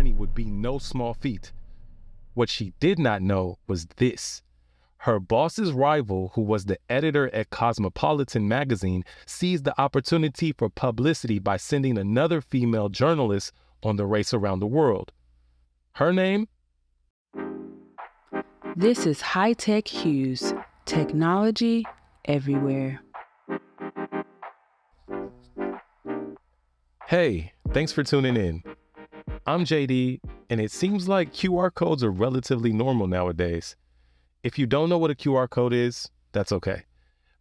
journey would be no small feat. What she did not know was this. Her boss's rival, who was the editor at Cosmopolitan magazine, seized the opportunity for publicity by sending another female journalist on the race around the world. Her name? This is High Tech Hughes, technology everywhere. Hey, thanks for tuning in. I'm JD, and it seems like QR codes are relatively normal nowadays. If you don't know what a QR code is, that's okay.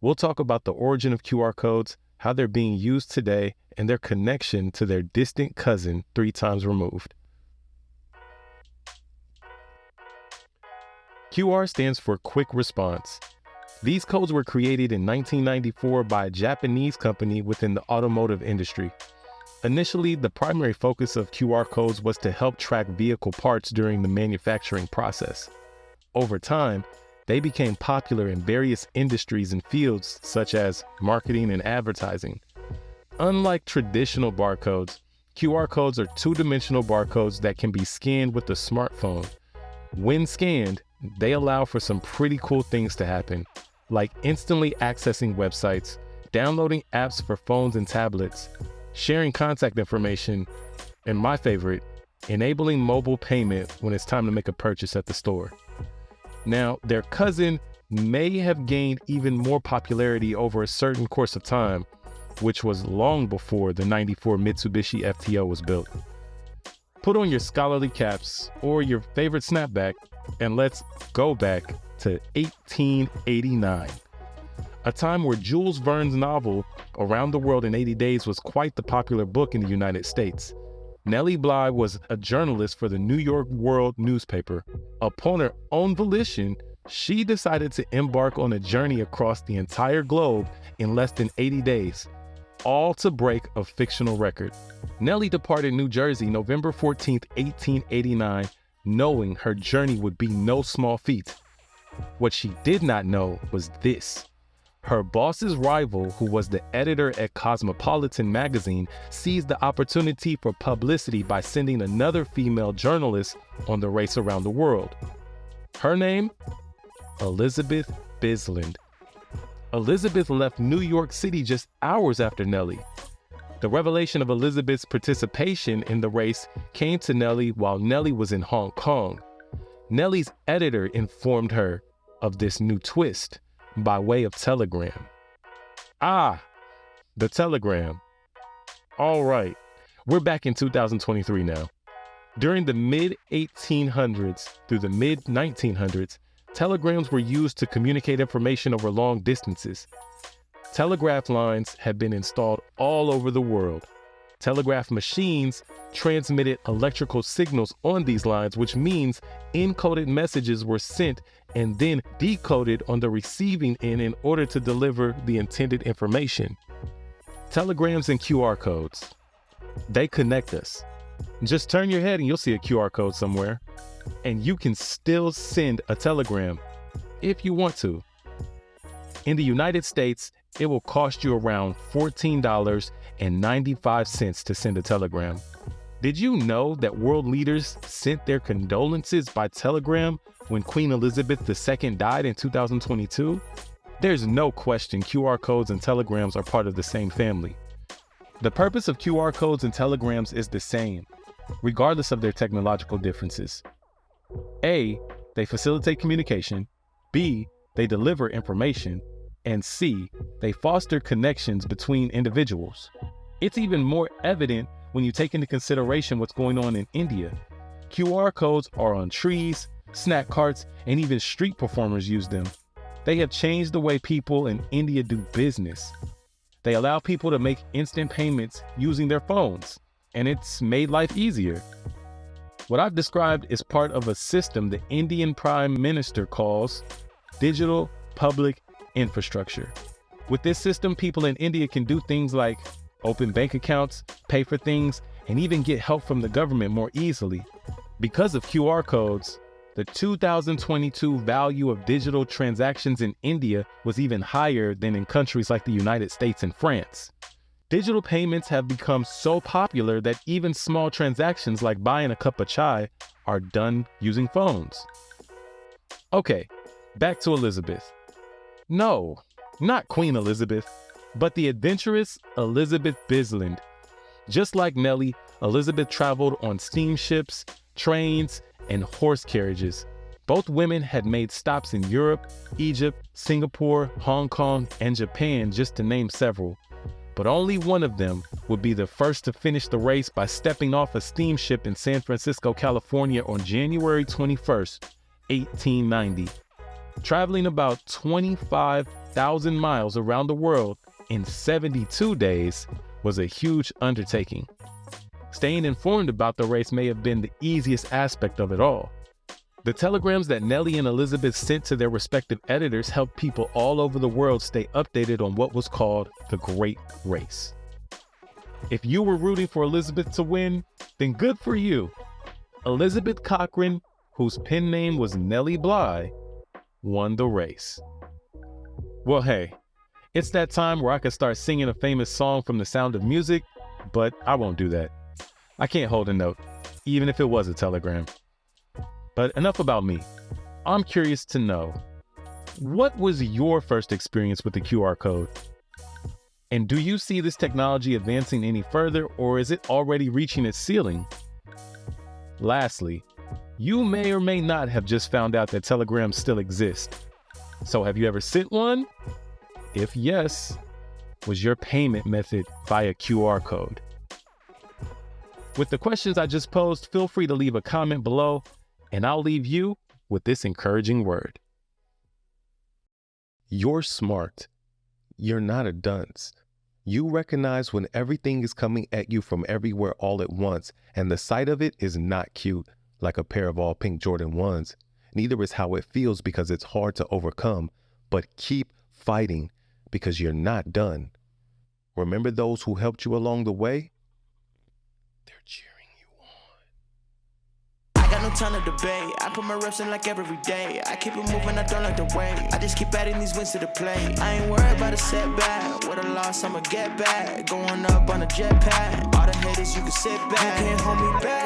We'll talk about the origin of QR codes, how they're being used today, and their connection to their distant cousin 3 times removed. QR stands for Quick Response. These codes were created in 1994 by a Japanese company within the automotive industry. Initially, the primary focus of QR codes was to help track vehicle parts during the manufacturing process. Over time, they became popular in various industries and fields such as marketing and advertising. Unlike traditional barcodes, QR codes are two-dimensional barcodes that can be scanned with a smartphone. When scanned, they allow for some pretty cool things to happen, like instantly accessing websites, downloading apps for phones and tablets, sharing contact information, and my favorite, enabling mobile payment when it's time to make a purchase at the store. Now, their cousin may have gained even more popularity over a certain course of time, which was long before the '94 Mitsubishi FTO was built. Put on your scholarly caps or your favorite snapback, and let's go back to 1889, a time where Jules Verne's novel Around the World in 80 Days was quite the popular book in the United States. Nellie Bly was a journalist for the New York World newspaper. Upon her own volition, she decided to embark on a journey across the entire globe in less than 80 days, all to break a fictional record. Nellie departed New Jersey November 14, 1889, knowing her journey would be no small feat. What she did not know was this. Her boss's rival, who was the editor at Cosmopolitan magazine, seized the opportunity for publicity by sending another female journalist on the race around the world. Her name? Elizabeth Bisland. Elizabeth left New York City just hours after Nellie. The revelation of Elizabeth's participation in the race came to Nellie while Nellie was in Hong Kong. Nellie's editor informed her of this new twist by way of telegram. The telegram. All right, we're back in 2023 now. During the mid-1800s through the mid-1900s, telegrams were used to communicate information over long distances. Telegraph lines had been installed all over the world. Telegraph machines transmitted electrical signals on these lines, which means encoded messages were sent and then decoded on the receiving end in order to deliver the intended information. Telegrams and QR codes. They connect us. Just turn your head and you'll see a QR code somewhere, and you can still send a telegram if you want to. In the United States, it will cost you around $14.95 to send a telegram. Did you know that world leaders sent their condolences by telegram when Queen Elizabeth II died in 2022? There's no question QR codes and telegrams are part of the same family. The purpose of QR codes and telegrams is the same, regardless of their technological differences. A, they facilitate communication. B, they deliver information. And C, they foster connections between individuals. It's even more evident when you take into consideration what's going on in India. QR codes are on trees, snack carts, and even street performers use them. They have changed the way people in India do business. They allow people to make instant payments using their phones, and it's made life easier. What I've described is part of a system the Indian Prime Minister calls digital public infrastructure. With this system, people in India can do things like open bank accounts, pay for things, and even get help from the government more easily. Because of QR codes, the 2022 value of digital transactions in India was even higher than in countries like the United States and France. Digital payments have become so popular that even small transactions like buying a cup of chai are done using phones. Okay, back to Elizabeth. No, not Queen Elizabeth, but the adventurous Elizabeth Bisland. Just like Nellie, Elizabeth traveled on steamships, trains, and horse carriages. Both women had made stops in Europe, Egypt, Singapore, Hong Kong, and Japan, just to name several. But only one of them would be the first to finish the race by stepping off a steamship in San Francisco, California on January 21st, 1890. Traveling about 25,000 miles around the world in 72 days was a huge undertaking. Staying informed about the race may have been the easiest aspect of it all. The telegrams that Nellie and Elizabeth sent to their respective editors helped people all over the world stay updated on what was called the Great Race. If you were rooting for Elizabeth to win, then good for you. Elizabeth Cochran, whose pen name was Nellie Bly, won the race. Well, hey, it's that time where I could start singing a famous song from The Sound of Music, but I won't do that. I can't hold a note, even if it was a telegram. But enough about me. I'm curious to know, what was your first experience with the QR code? And do you see this technology advancing any further, or is it already reaching its ceiling? Lastly, you may or may not have just found out that telegrams still exist. So have you ever sent one? If yes, was your payment method via QR code? With the questions I just posed, feel free to leave a comment below, and I'll leave you with this encouraging word. You're smart. You're not a dunce. You recognize when everything is coming at you from everywhere all at once, and the sight of it is not cute, like a pair of all pink Jordan 1s. Neither is how it feels, because it's hard to overcome. But keep fighting, because you're not done. Remember those who helped you along the way? They're cheering you on. I got no time to debate. I put my reps in like every day. I keep it moving, I don't like the way. I just keep adding these wins to the plate. I ain't worried about a setback. With a loss, I'ma get back. Going up on a jetpack. All the haters, you can sit back. You can't hold me back.